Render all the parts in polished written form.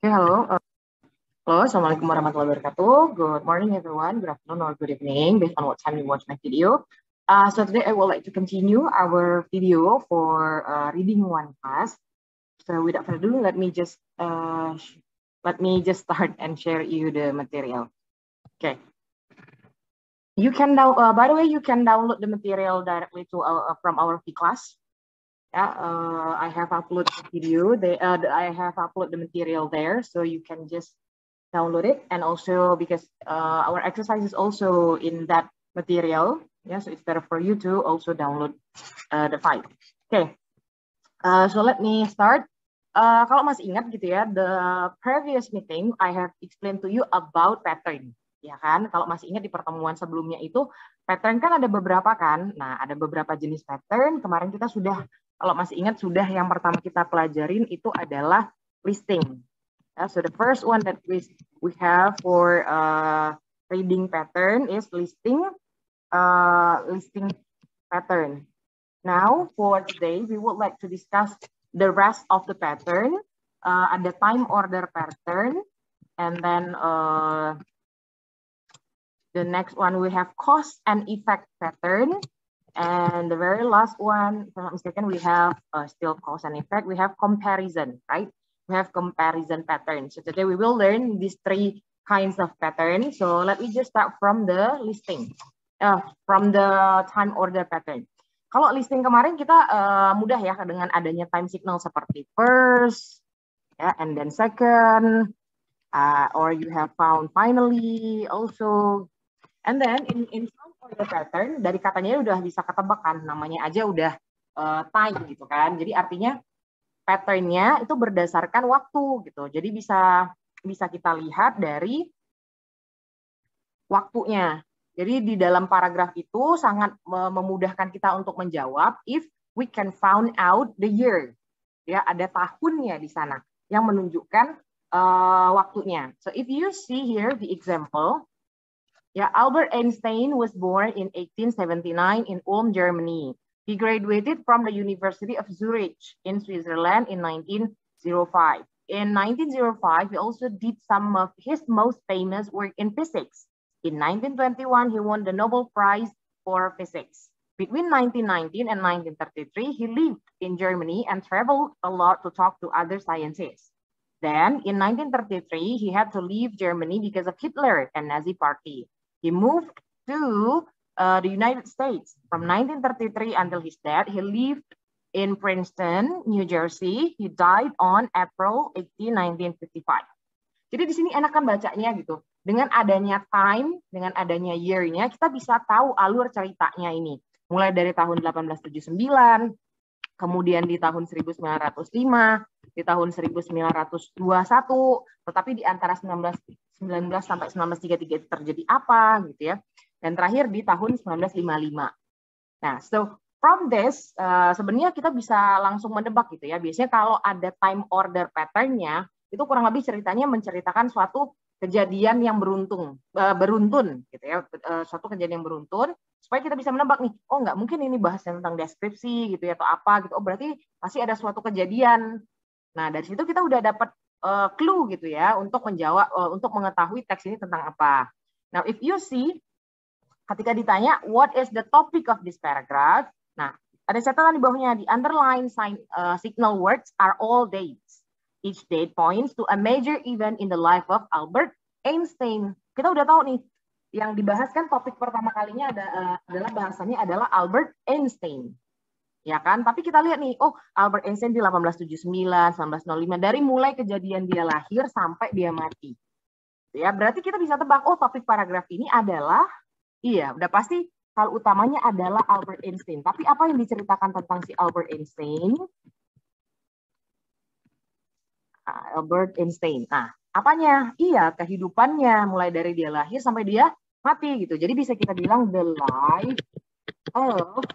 Okay, hello, Assalamualaikum warahmatullahi wabarakatuh. Good morning, everyone. Good afternoon or good evening, based on what time you watch my video. So today I would like to continue our video for reading one class. So without further ado, let me just start and share you the material. Okay. You can by the way, you can download the material directly to from our class. I have uploaded the video. I have uploaded the material there, so you can just download it. And also because our exercise is also in that material, so it's better for you to also download the file. Okay, so let me start. Kalau masih ingat gitu ya, the previous meeting I have explained to you about pattern. Ya kan, kalau masih ingat di pertemuan sebelumnya itu pattern kan ada beberapa kan. Nah, ada beberapa jenis pattern. Kemarin kita sudah, kalau masih ingat, sudah yang pertama kita pelajarin itu adalah listing. So the first one that we have for reading pattern is listing pattern. Now for today we would like to discuss the rest of the pattern. Ada time order pattern, and then the next one we have cause and effect pattern. And the very last one, if I'm not mistaken, we have still cause and effect. We have comparison, right? We have comparison pattern. So today we will learn these three kinds of pattern. So let me just start from the listing, from the time order pattern. Kalau listing kemarin kita mudah ya dengan adanya time signal seperti first, and then second, or you have found finally also. And then in time order pattern, dari katanya udah bisa ketebak kan, namanya aja udah time gitu kan. Jadi artinya patternnya itu berdasarkan waktu gitu. Jadi bisa kita lihat dari waktunya. Jadi di dalam paragraf itu sangat memudahkan kita untuk menjawab if we can find out the year. Ya, ada tahunnya di sana yang menunjukkan waktunya. So if you see here the example, Albert Einstein was born in 1879 in Ulm, Germany. He graduated from the University of Zurich in Switzerland in 1905. In 1905, he also did some of his most famous work in physics. In 1921, he won the Nobel Prize for Physics. Between 1919 and 1933, he lived in Germany and traveled a lot to talk to other scientists. Then, in 1933, he had to leave Germany because of Hitler and Nazi Party. He moved to the United States. From 1933 until his death, he lived in Princeton, New Jersey. He died on April 18, 1955. Jadi di sini enakan bacanya gitu. Dengan adanya time, dengan adanya year-nya, kita bisa tahu alur ceritanya ini. Mulai dari tahun 1879, kemudian di tahun 1905, di tahun 1921, tetapi di antara 19 sampai 1933 itu terjadi apa gitu ya. Dan terakhir di tahun 1955. Nah, so from this sebenarnya kita bisa langsung menebak gitu ya. Biasanya kalau ada time order pattern-nya, itu kurang lebih ceritanya menceritakan suatu kejadian yang beruntun gitu ya. Suatu kejadian yang beruntun supaya kita bisa menebak nih, oh nggak mungkin ini bahas tentang deskripsi gitu ya atau apa gitu. Oh berarti pasti ada suatu kejadian. Nah, dari situ kita udah dapat clue gitu ya untuk menjawab, untuk mengetahui teks ini tentang apa. Now, if you see, ketika ditanya what is the topic of this paragraph, nah ada catatan di bawahnya, the underline signal words are all dates. Each date points to a major event in the life of Albert Einstein. Kita udah tahu nih, yang dibahas kan topik pertama kalinya adalah bahasanya adalah Albert Einstein. Ya kan, tapi kita lihat nih, oh Albert Einstein di 1879, 1905, dari mulai kejadian dia lahir sampai dia mati. Ya, berarti kita bisa tebak, oh topik paragraf ini adalah, iya, udah pasti hal utamanya adalah Albert Einstein. Tapi apa yang diceritakan tentang si Albert Einstein? Albert Einstein. Nah, apanya? Iya, kehidupannya, mulai dari dia lahir sampai dia mati gitu. Jadi bisa kita bilang the life of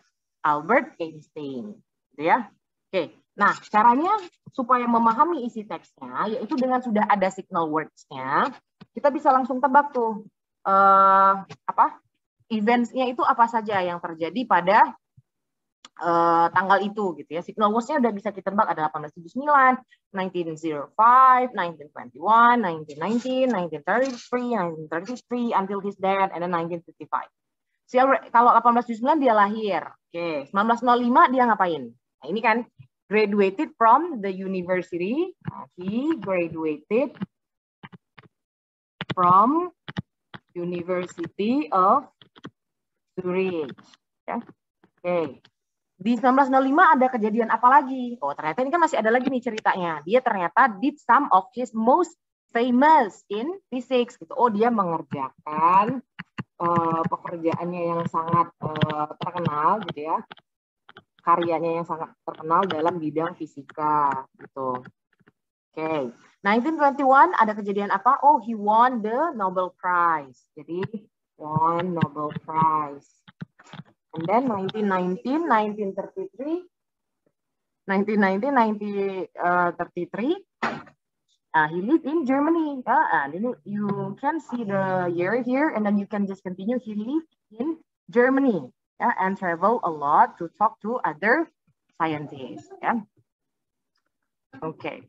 Albert Einstein, gitu ya. Oke, nah caranya supaya memahami isi teksnya, yaitu dengan sudah ada signal words-nya, kita bisa langsung tebak tuh events-nya itu apa saja yang terjadi pada tanggal itu gitu ya. Signal words-nya udah bisa kita tebak, ada 1879, 1905, 1921, 1919, 1933, 1933 until his death, and then 1955. Kalau 1879 dia lahir. Oke, 1905 dia ngapain? Nah, ini kan graduated from the university. He graduated from University of Zurich. Ya. Oke. Di 1905 ada kejadian apa lagi? Oh, ternyata ini kan masih ada lagi nih ceritanya. Dia ternyata did some of his most famous in physics gitu. Oh, dia mengerjakan pekerjaannya yang sangat terkenal gitu ya. Karyanya yang sangat terkenal dalam bidang fisika gitu. Oke. 1921 ada kejadian apa? Oh, he won the Nobel Prize. Jadi won Nobel Prize. And then 1919, 1933, 1933, he lived in Germany. You can see the year here, and then you can just continue. He lived in Germany and travel a lot to talk to other scientists. Okay.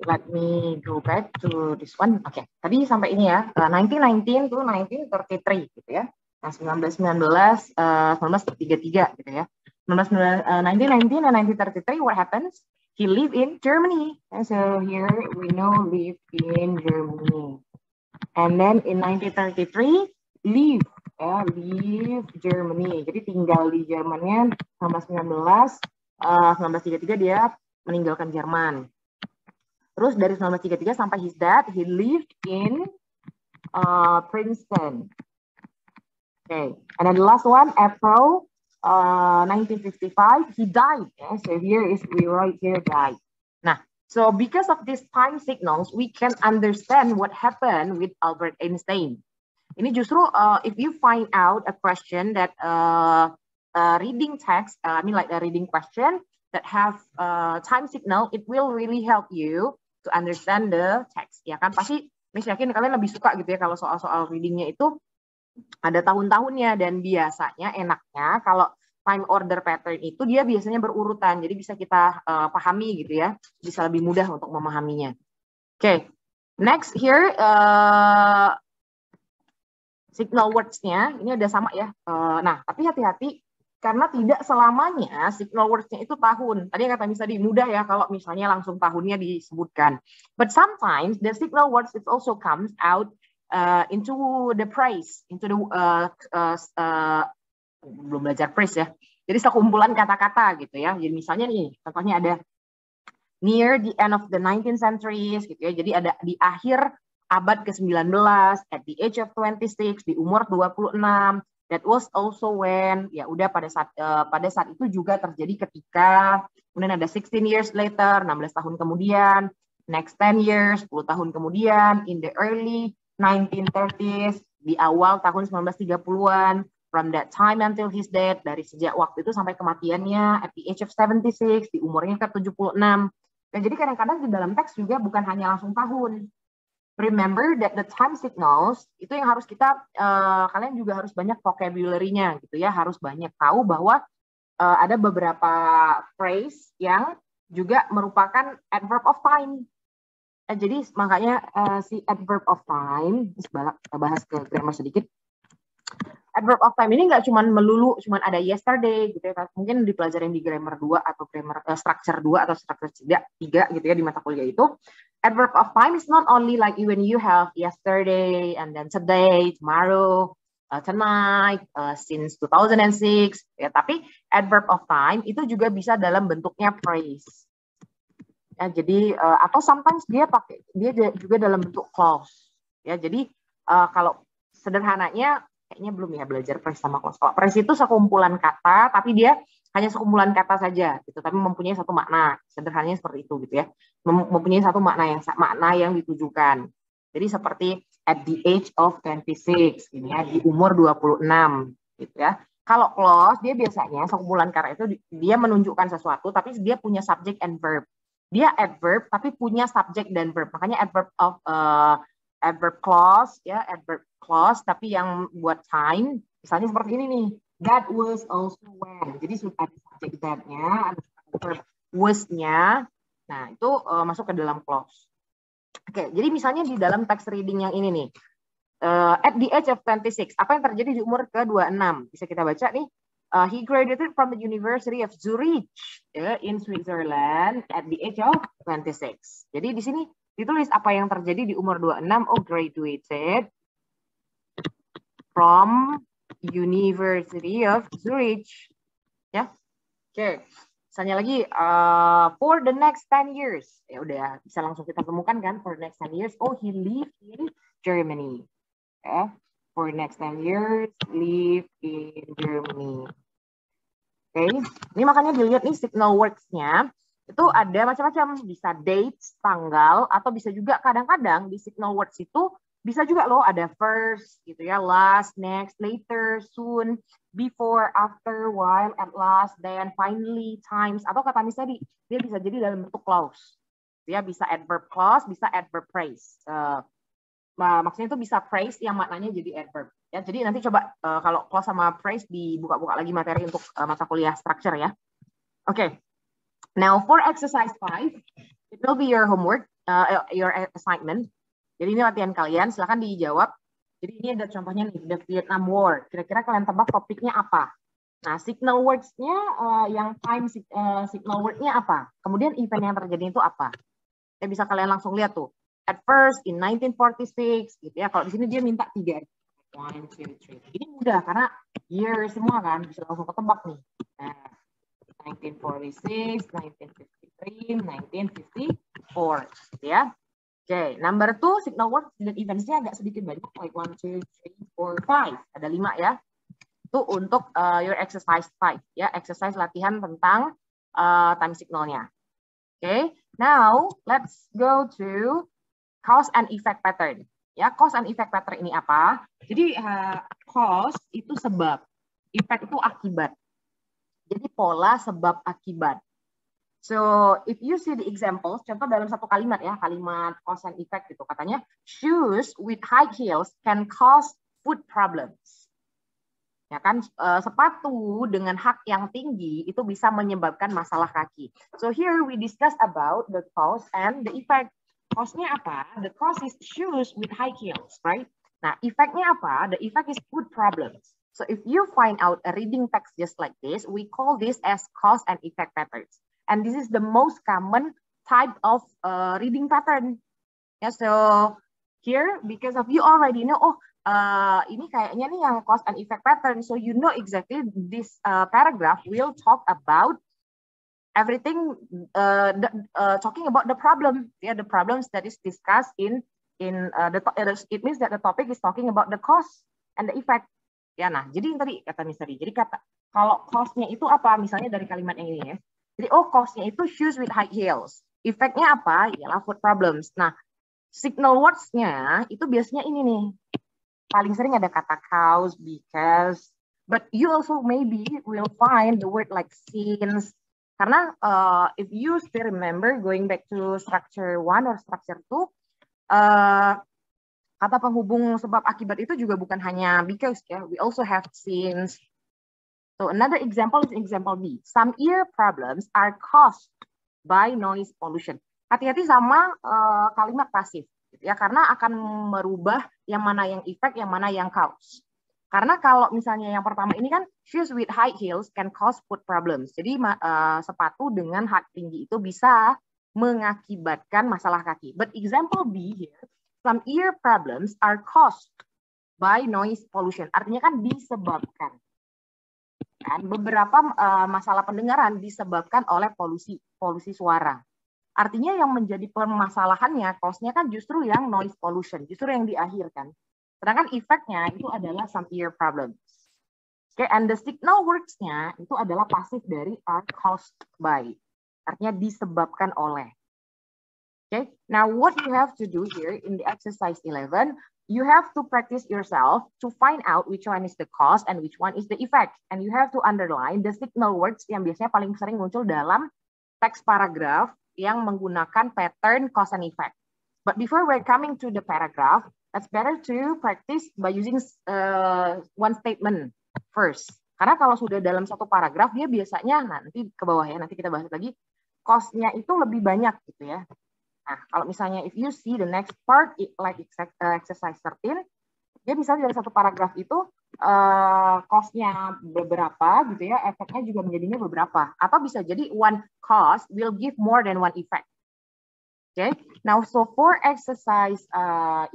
Let me go back to this one. Oke, tadi sampai ini ya, 1919 to 1933 gitu ya. Nah, 1933 gitu ya. 1919 and 1933, what happens? He lived in Germany. And so here we know live in Germany. And then in 1933, leave Germany. Jadi tinggal di Jermannya sama 1933 dia meninggalkan Jerman. Terus dari 1933 sampai his death, he lived in Princeton. Okay, and then the last one, April 1955, he died. So here is we write here died. Nah, so because of these time signals, we can understand what happened with Albert Einstein. Ini justru if you find out a question that reading text, I mean like a reading question that have time signal, it will really help you to understand the text. Ya kan, pasti Miss yakin kalian lebih suka gitu ya kalau soal-soal readingnya itu ada tahun-tahunnya, dan biasanya enaknya kalau time order pattern itu dia biasanya berurutan, jadi bisa kita pahami gitu ya, bisa lebih mudah untuk memahaminya. Oke, next here signal words-nya ini ada sama ya. Nah, tapi hati-hati karena tidak selamanya signal words-nya itu tahun. Tadi kata Miss tadi mudah ya kalau misalnya langsung tahunnya disebutkan. But sometimes the signal words it also comes out into the phrase, into the belum belajar phrase ya. Jadi sekumpulan kata-kata gitu ya. Jadi misalnya nih, contohnya ada near the end of the 19th centuries gitu ya. Jadi ada di akhir abad ke-19, at the age of 26, di umur 26. That was also when, ya udah pada saat itu juga terjadi ketika, kemudian ada 16 years later, 16 tahun kemudian, next 10 years, 10 tahun kemudian, in the early 1930s, di awal tahun 1930-an, from that time until his death, dari sejak waktu itu sampai kematiannya, at the age of 76, di umurnya ke-76. Dan jadi kadang-kadang di dalam teks juga bukan hanya langsung tahun. Remember that the time signals itu yang harus kita kalian juga harus banyak vocabulary-nya gitu ya, harus banyak tahu bahwa ada beberapa phrase yang juga merupakan adverb of time. Jadi makanya si adverb of time, kita bahas ke grammar sedikit. Adverb of time ini nggak melulu ada yesterday gitu ya. Mungkin dipelajarin di grammar 2 atau grammar structure 2 atau structure 3 gitu ya di mata kuliah itu. Adverb of time is not only like when you have yesterday and then today, tomorrow, tonight, since 2006 ya, tapi adverb of time itu juga bisa dalam bentuknya phrase. Ya, jadi atau sometimes dia juga dalam bentuk clause. Ya, jadi kalau sederhananya kayaknya belum ya belajar phrase sama clause. Kalau phrase itu sekumpulan kata, tapi dia hanya sekumpulan kata saja, gitu. Tapi mempunyai satu makna. Sederhananya seperti itu, gitu ya. Mempunyai satu makna yang ditujukan. Jadi seperti at the age of 26, ini ya, di umur 26, gitu ya. Kalau clause dia biasanya sekumpulan kata itu dia menunjukkan sesuatu tapi dia punya subject and verb. Dia adverb tapi punya subject dan verb. Makanya adverb clause ya, adverb clause tapi yang buat time misalnya seperti ini nih. That was also when. Jadi sudah ada subject that-nya, ada verb was-nya. Nah, itu masuk ke dalam clause. Oke, jadi misalnya di dalam text reading yang ini nih. At the age of 26, apa yang terjadi di umur ke-26? Bisa kita baca nih. He graduated from the University of Zurich in Switzerland at the age of 26. Jadi di sini ditulis apa yang terjadi di umur 26. Oh, graduated from University of Zurich. Ya, oke. Misalnya lagi for the next 10 years. Ya udah, bisa langsung kita temukan kan for the next 10 years. Oh, he lived in Germany. For next 10 years, live in Germany. Oke, ini makanya dilihat nih signal words-nya. Itu ada macam-macam, bisa dates, tanggal, atau bisa juga kadang-kadang di signal words itu bisa juga loh ada first, gitu ya, last, next, later, soon, before, after, while, at last, then, finally, times, atau kata misalnya dia bisa jadi dalam bentuk clause. Dia bisa adverb clause, bisa adverb phrase. Maksudnya itu bisa phrase yang maknanya jadi adverb. Ya, jadi nanti coba kalau clause sama phrase dibuka-buka lagi materi untuk mata kuliah structure ya. Oke. Now for exercise 5, it will be your homework, your assignment. Jadi ini latihan kalian, silakan dijawab. Jadi ini ada contohnya nih, the Vietnam War. Kira-kira kalian tebak topiknya apa? Nah, signal words-nya yang time signal word-nya apa? Kemudian event yang terjadi itu apa? Ya bisa kalian langsung lihat tuh. At first in 1946 gitu ya. Kalau di sini dia minta 3. 1, 2, 3. Ini mudah karena year semua kan bisa langsung ketebak nih. Nah, 1946, 1953, 1954 gitu ya. Oke, number 2 signal words dan events-nya agak sedikit banyak like 1, 2, 3, 4, 5. Ada 5 ya. Itu untuk your exercise 5 ya, exercise latihan tentang time signal-nya. Oke, now let's go to cause and effect pattern. Ya, cause and effect pattern ini apa? Jadi cause itu sebab, effect itu akibat. Jadi pola sebab akibat. So if you see the examples, contoh dalam satu kalimat ya, kalimat cause and effect itu katanya shoes with high heels can cause foot problems. Ya kan, sepatu dengan hak yang tinggi itu bisa menyebabkan masalah kaki. So here we discuss about the cause and the effect. Cause-nya apa? The cause is shoes with high heels, right? Nah, effect-nya apa? The effect is foot problems. So if you find out a reading text just like this, we call this as cause and effect patterns. And this is the most common type of reading pattern. Yeah, so here, because of you already know, oh, ini kayaknya nih yang cause and effect pattern. So you know exactly this paragraph will talk about everything talking about the problem, yeah, the problems that is discussed in it means that the topic is talking about the cause and the effect. Ya, nah, jadi tadi kata Misteri. Jadi kalau cause-nya itu apa? Misalnya dari kalimat yang ini ya. Jadi cause-nya itu shoes with high heels. Effect-nya apa? Ialah foot problems. Nah, signal words-nya itu biasanya ini nih. Paling sering ada kata cause, because, but you also maybe will find the word like since. Karena if you still remember going back to structure 1 or structure 2, kata penghubung sebab akibat itu juga bukan hanya because ya, we also have since. So another example is example B. Some ear problems are caused by noise pollution. Hati-hati sama kalimat pasif gitu ya, karena akan merubah yang mana yang effect, yang mana yang cause. Karena kalau misalnya yang pertama ini kan shoes with high heels can cause foot problems. Jadi sepatu dengan hak tinggi itu bisa mengakibatkan masalah kaki. But example B here, some ear problems are caused by noise pollution. Artinya kan disebabkan. Kan beberapa masalah pendengaran disebabkan oleh polusi suara. Artinya yang menjadi permasalahannya, cause-nya kan justru yang noise pollution, justru yang diakhirkan. Sedangkan efeknya itu adalah some ear problems. Oke, and the signal words-nya itu adalah pasif dari are caused by. Artinya disebabkan oleh. Okay, now what you have to do here in the exercise 11, you have to practice yourself to find out which one is the cause and which one is the effect. And you have to underline the signal words yang biasanya paling sering muncul dalam teks paragraf yang menggunakan pattern cause and effect. But before we're coming to the paragraph, it's better to practice by using one statement first. Karena kalau sudah dalam satu paragraf, dia biasanya, nanti ke bawah ya, nanti kita bahas lagi, cause-nya itu lebih banyak gitu ya. Nah, kalau misalnya if you see the next part like exercise 13, dia misalnya dari satu paragraf itu cost-nya beberapa gitu ya, efeknya juga menjadinya beberapa. Atau bisa jadi one cost will give more than one effect. Okay, now so for exercise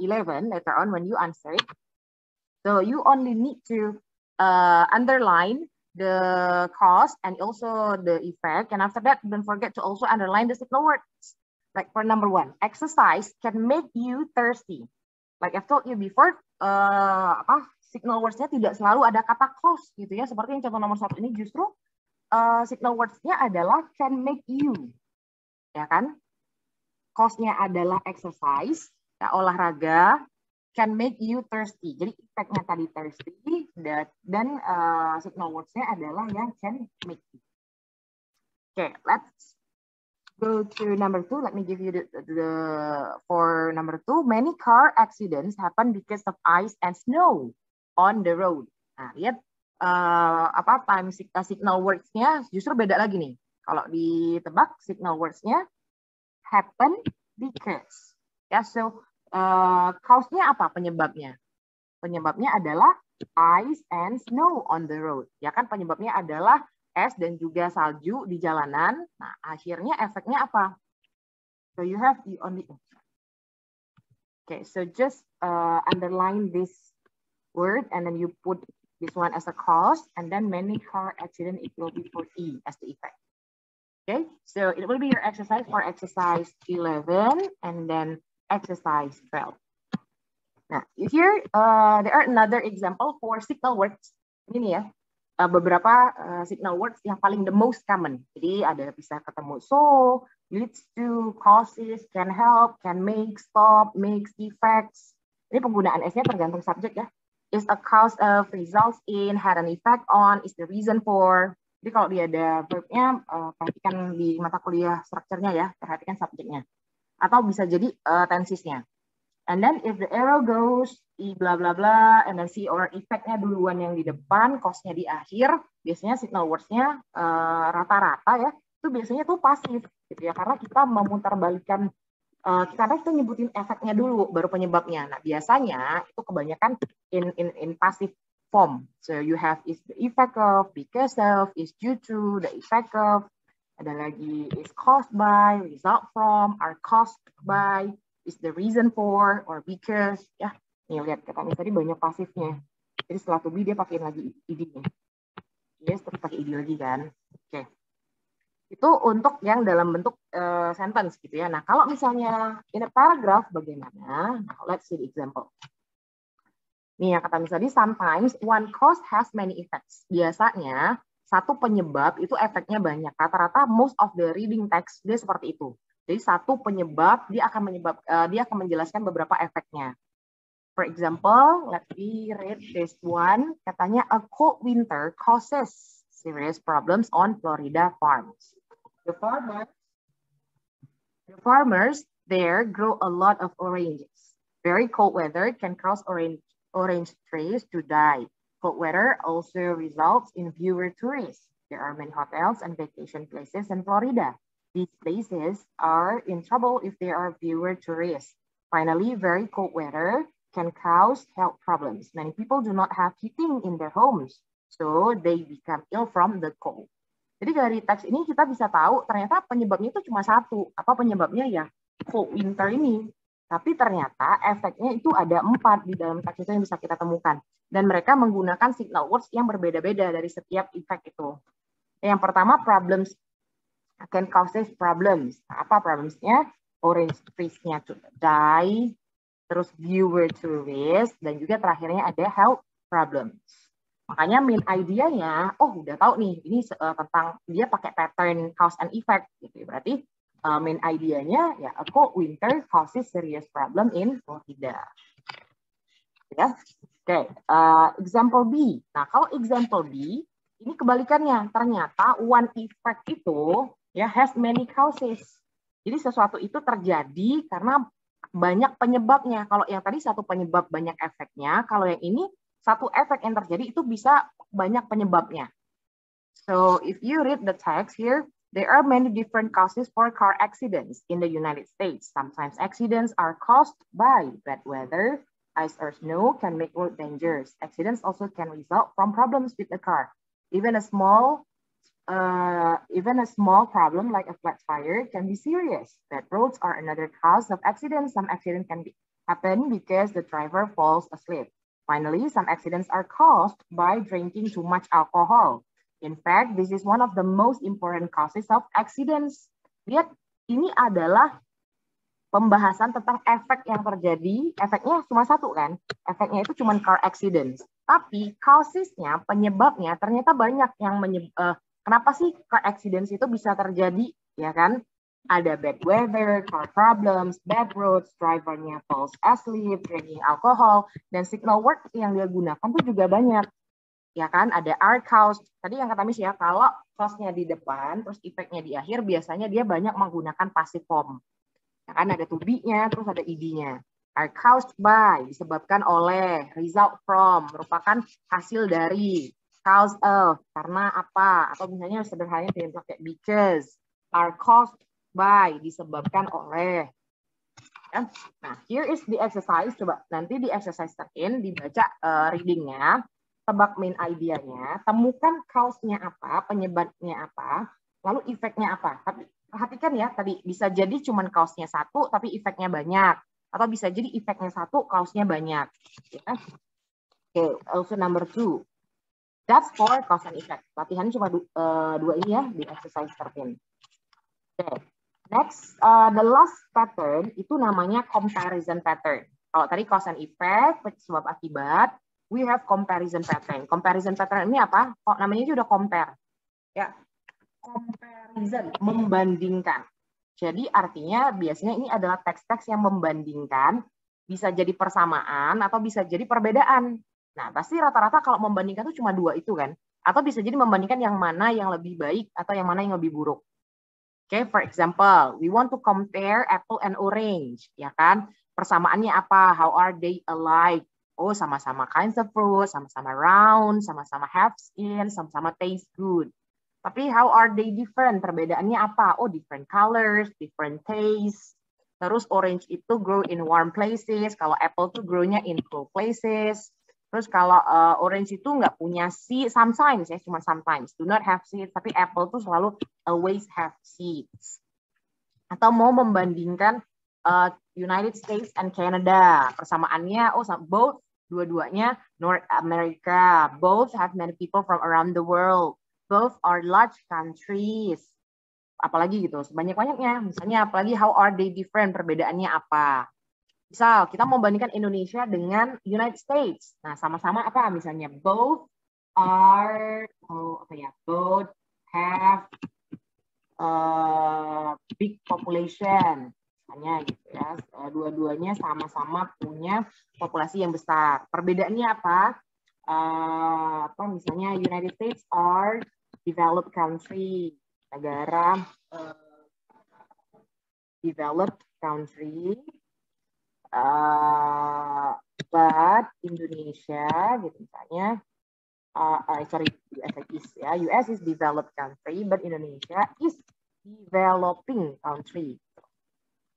11 later on when you answer it, so you only need to underline the cause and also the effect, and after that don't forget to also underline the signal words. Like for number 1, exercise can make you thirsty. Like I've told you before, signal words-nya tidak selalu ada kata cause gitu ya. Seperti yang contoh nomor 1 ini justru signal words-nya adalah can make you, ya kan? Cause-nya adalah exercise, ya, olahraga, can make you thirsty. Jadi effect-nya tadi thirsty dan signal words-nya adalah yang can make you. Okay, let's go to number 2. Let me give you for number 2. Many car accidents happen because of ice and snow on the road. Nah, lihat signal words-nya justru beda lagi nih. Kalau ditebak signal words-nya happen because. Ya, so cause-nya apa penyebabnya? Penyebabnya adalah ice and snow on the road. Ya kan, penyebabnya adalah es dan juga salju di jalanan. Nah, akhirnya efeknya apa? So you have the only. Okay, so just underline this word and then you put this one as a cause, and then many car accident it will be for E as the effect. Okay, so it will be your exercise for exercise 11 and then exercise 12. Nah, here there are another example for signal words. Ini ya. Beberapa signal words yang paling the most common. Jadi ada bisa ketemu so, leads to, causes, can help, can make, stop, makes, effects. Ini penggunaan S-nya tergantung subjek ya. Is a cause of, results in, had an effect on, is the reason for. Jadi kalau dia ada verb-nya, perhatikan di mata kuliah strukturnya ya, perhatikan subjeknya. Atau bisa jadi tensesnya. And then if the arrow goes I bla bla bla, and then see or effect-nya duluan yang di depan, cause-nya di akhir, biasanya signal words-nya rata-rata ya, itu biasanya tuh pasif gitu ya, karena kita memutarbalikkan, karena kita nyebutin efeknya dulu, baru penyebabnya. Nah biasanya itu kebanyakan in passive form. So you have is the effect of, because of, is due to, the effect of, ada lagi is caused by, result from, are caused by, is the reason for, or because, ya. Nih lihat kata tadi banyak pasifnya. Jadi setelah to be dia pakai lagi id-nya. Yes, terus pakai id lagi kan. Oke. Itu untuk yang dalam bentuk sentence gitu ya. Nah, kalau misalnya in a paragraph bagaimana? Nah, let's see the example. Nih yang kata misalnya sometimes one cause has many effects. Biasanya satu penyebab itu efeknya banyak. Rata-rata most of the reading text dia seperti itu. Jadi satu penyebab dia akan menjelaskan beberapa efeknya. For example, let me read this one. Katanya, a cold winter causes serious problems on Florida farms. The farmers there grow a lot of oranges. Very cold weather can cause orange trees to die. Cold weather also results in fewer tourists. There are many hotels and vacation places in Florida. These places are in trouble if there are fewer tourists. Finally, very cold weather can cause health problems. Many people do not have heating in their homes, so they become ill from the cold. Jadi dari teks ini kita bisa tahu ternyata penyebabnya itu cuma satu. Apa penyebabnya ya cold winter ini. Tapi ternyata efeknya itu ada 4 di dalam teks itu yang bisa kita temukan. Dan mereka menggunakan signal words yang berbeda-beda dari setiap efek itu. Yang pertama, problems can cause problems. Nah, apa problemsnya? Orange trees-nya to die, terus viewer tourist, dan juga terakhirnya ada health problems. Makanya main idea-nya, oh udah tahu nih, ini tentang dia pakai pattern cause and effect gitu. Berarti main idenya ya, a cold winter causes serious problem in Florida. Ya, oke. Example B. Nah, kalau example B ini kebalikannya. Ternyata one effect itu ya has many causes. Jadi sesuatu itu terjadi karena banyak penyebabnya. Kalau yang tadi satu penyebab banyak efeknya, kalau yang ini satu efek yang terjadi itu bisa banyak penyebabnya. So if you read the text here, there are many different causes for car accidents in the United States. Sometimes accidents are caused by bad weather, ice or snow can make road dangerous. Accidents also can result from problems with the car. Even a small problem like a flat tire can be serious. Bad roads are another cause of accidents. Some accidents can happen because the driver falls asleep. Finally, some accidents are caused by drinking too much alcohol. In fact, this is one of the most important causes of accidents. Lihat, ini adalah pembahasan tentang efek yang terjadi. Efeknya cuma satu kan? Efeknya itu cuma car accidents. Tapi causesnya, penyebabnya ternyata banyak yang kenapa sih car accidents itu bisa terjadi, ya kan? Ada bad weather, car problems, bad roads, drivernya falls asleep, drinking alcohol, dan signal words yang dia gunakan tuh juga banyak. Ya kan, ada are caused. Tadi yang kata Miss ya, kalau cause-nya di depan, terus efeknya di akhir, biasanya dia banyak menggunakan passive form. Ya kan, ada to be-nya, terus ada ed-nya. Are caused by, disebabkan oleh, result from, merupakan hasil dari, cause of, karena apa, atau misalnya sederhananya dengan pakai because, are caused by, disebabkan oleh. Ya. Nah, here is the exercise, coba nanti di exercise 13 dibaca readingnya, tebak main idenya, temukan cause-nya apa, penyebabnya apa, lalu efeknya apa. Tapi perhatikan ya, tadi bisa jadi cuma cause-nya satu, tapi efeknya banyak. Atau bisa jadi efeknya satu, cause-nya banyak. Ya. Oke, also number 2. That's for cause and effect. Latihannya cuma dua ini ya, di exercise 13. Oke, next, the last pattern, itu namanya comparison pattern. Kalau tadi cause and effect, sebab akibat, we have comparison pattern. Comparison pattern ini apa? Kok namanya juga udah compare. Ya, comparison, membandingkan. Jadi artinya biasanya ini adalah teks-teks yang membandingkan, bisa jadi persamaan atau bisa jadi perbedaan. Nah, pasti rata-rata kalau membandingkan itu cuma dua itu kan. Atau bisa jadi membandingkan yang mana yang lebih baik atau yang mana yang lebih buruk. Oke, for example, we want to compare apple and orange, ya kan? Persamaannya apa? How are they alike? Oh, sama-sama kinds of fruit, sama-sama round, sama-sama have skin, sama-sama taste good. Tapi how are they different? Perbedaannya apa? Oh, different colors, different taste. Terus orange itu grow in warm places, kalau apple tuh grow-nya in cool places. Terus kalau orange itu nggak punya seed, sometimes ya, cuma sometimes. Do not have seeds, tapi apple tuh selalu always have seeds. Atau mau membandingkan United States and Canada. Persamaannya, oh both, dua-duanya North America. Both have many people from around the world. Both are large countries. Apalagi gitu, sebanyak-banyaknya. Misalnya apalagi how are they different, perbedaannya apa. Misal kita mau bandingkan Indonesia dengan United States. Nah, sama-sama apa? Misalnya both are, both have big population. Misalnya gitu ya, dua-duanya sama-sama punya populasi yang besar. Perbedaannya apa? Misalnya United States are developed country, negara developed country, but Indonesia gitu misalnya, US is developed country, but Indonesia is developing country.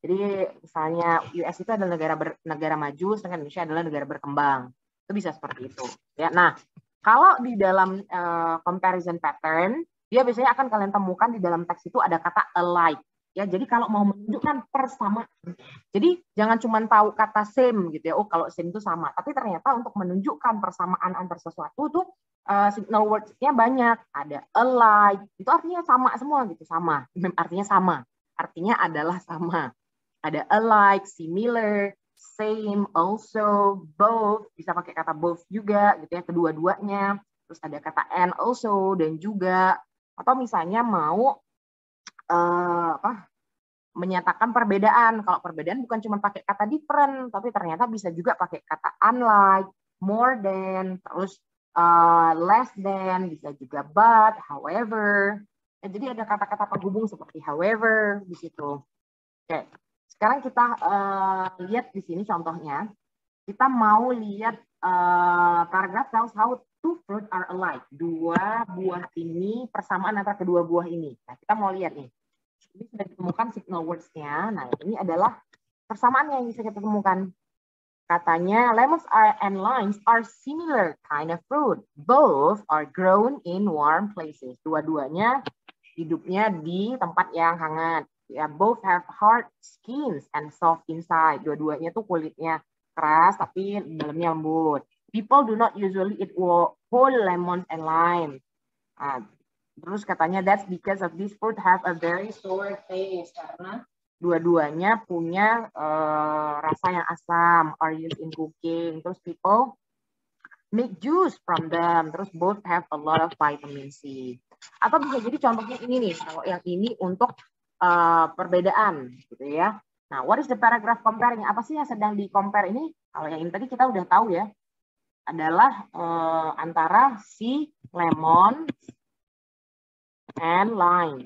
Jadi misalnya US itu adalah negara maju, sedangkan Indonesia adalah negara berkembang. Itu bisa seperti itu. Ya, nah kalau di dalam comparison pattern, dia biasanya akan kalian temukan di dalam teks itu ada kata alike. Ya, jadi kalau mau menunjukkan persamaan, jadi jangan cuma tahu kata same gitu ya. Oh, kalau same itu sama. Tapi ternyata untuk menunjukkan persamaan antar sesuatu tuh signal words-nya banyak. Ada alike, itu artinya sama semua gitu, sama. Artinya sama. Artinya adalah sama. Ada alike, similar, same, also, both, bisa pakai kata both juga gitu ya, kedua-duanya. Terus ada kata and also dan juga, atau misalnya mau menyatakan perbedaan. Kalau perbedaan bukan cuma pakai kata different, tapi ternyata bisa juga pakai kata unlike, more than, terus less than, bisa juga but, however. Jadi ada kata-kata penghubung seperti however di situ. Oke, sekarang kita lihat di sini contohnya. Kita mau lihat paragraph tells how two fruit are alike. Dua buah ini, persamaan antara kedua buah ini. Nah, kita mau lihat nih. Ini sudah ditemukan signal words-nya. Nah, ini adalah persamaan yang bisa kita temukan. Katanya, lemons and limes are similar kind of fruit. Both are grown in warm places. Dua-duanya hidupnya di tempat yang hangat. Ya, both have hard skins and soft inside. Dua-duanya tuh kulitnya keras tapi dalamnya lembut. People do not usually eat whole lemons and limes. Terus katanya that's because of this fruit have a very sour taste, karena dua-duanya punya rasa yang asam, are used in cooking. Terus people make juice from them. Terus both have a lot of vitamin C. Atau bisa jadi contohnya ini nih, kalau yang ini untuk perbedaan gitu ya. Nah, what is the paragraph comparing? Apa sih yang sedang di compare ini? Kalau yang ini tadi kita udah tahu ya, adalah antara si lemon and lime,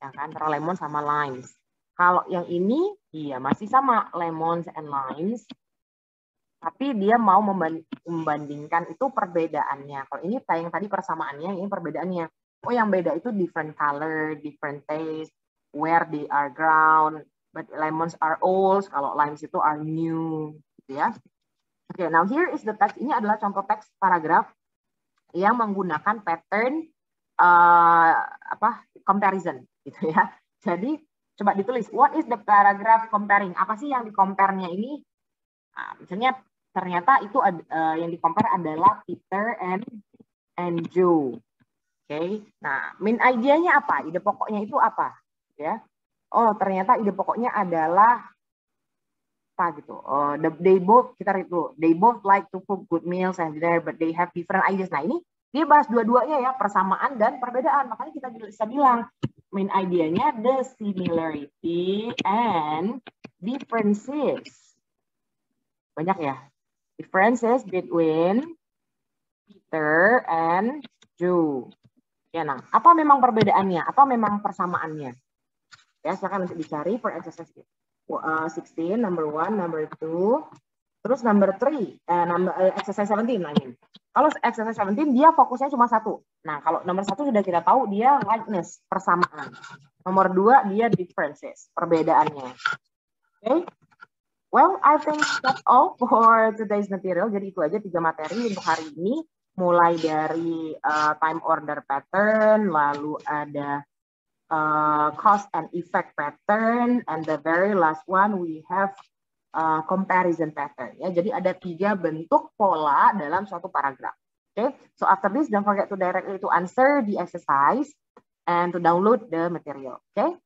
ya kan, antara lemon sama limes. Kalau yang ini, iya masih sama lemons and limes, tapi dia mau membandingkan itu perbedaannya. Kalau ini yang tadi persamaannya, ini perbedaannya. Oh, yang beda itu different color, different taste, where they are ground, but lemons are old, kalau limes itu are new, gitu ya. Oke, now here is the text. Ini adalah contoh teks paragraf yang menggunakan pattern comparison gitu ya. Jadi coba ditulis, what is the paragraph comparing? Apa sih yang di compare-nya ini? Nah, misalnya ternyata itu yang di compare adalah Peter and Joe. Oke. Nah, main idenya apa? Ide pokoknya itu apa? Ya. Oh, ternyata ide pokoknya adalah apa gitu. They both, kita read dulu. They both like to cook good meals and dinner, but they have different ideas. Nah, ini dia bahas dua-duanya ya, persamaan dan perbedaan. Makanya kita bisa bilang main idenya the similarity and differences. Banyak ya. Differences between Peter and Joe. Ya, nah, apa memang perbedaannya? Apa memang persamaannya? Ya, silakan untuk dicari for exercise 16, number 1, number 2. Terus number 3, exercise 17, I mean. Kalau exercise 17 dia fokusnya cuma satu. Nah, kalau nomor 1 sudah kita tahu dia likeness, persamaan. Nomor 2 dia differences, perbedaannya. Okay? Well, I think that's all for today's material. Jadi itu aja 3 materi untuk hari ini. Mulai dari time order pattern, lalu ada cause and effect pattern, and the very last one we have comparison pattern. Ya, jadi ada 3 bentuk pola dalam suatu paragraf. Okay, so after this, don't forget to directly to answer the exercise and to download the material. Okay,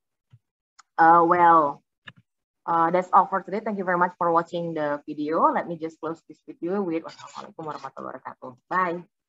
that's all for today. Thank you very much for watching the video. Let me just close this video with wassalamualaikum warahmatullahi wabarakatuh. Bye.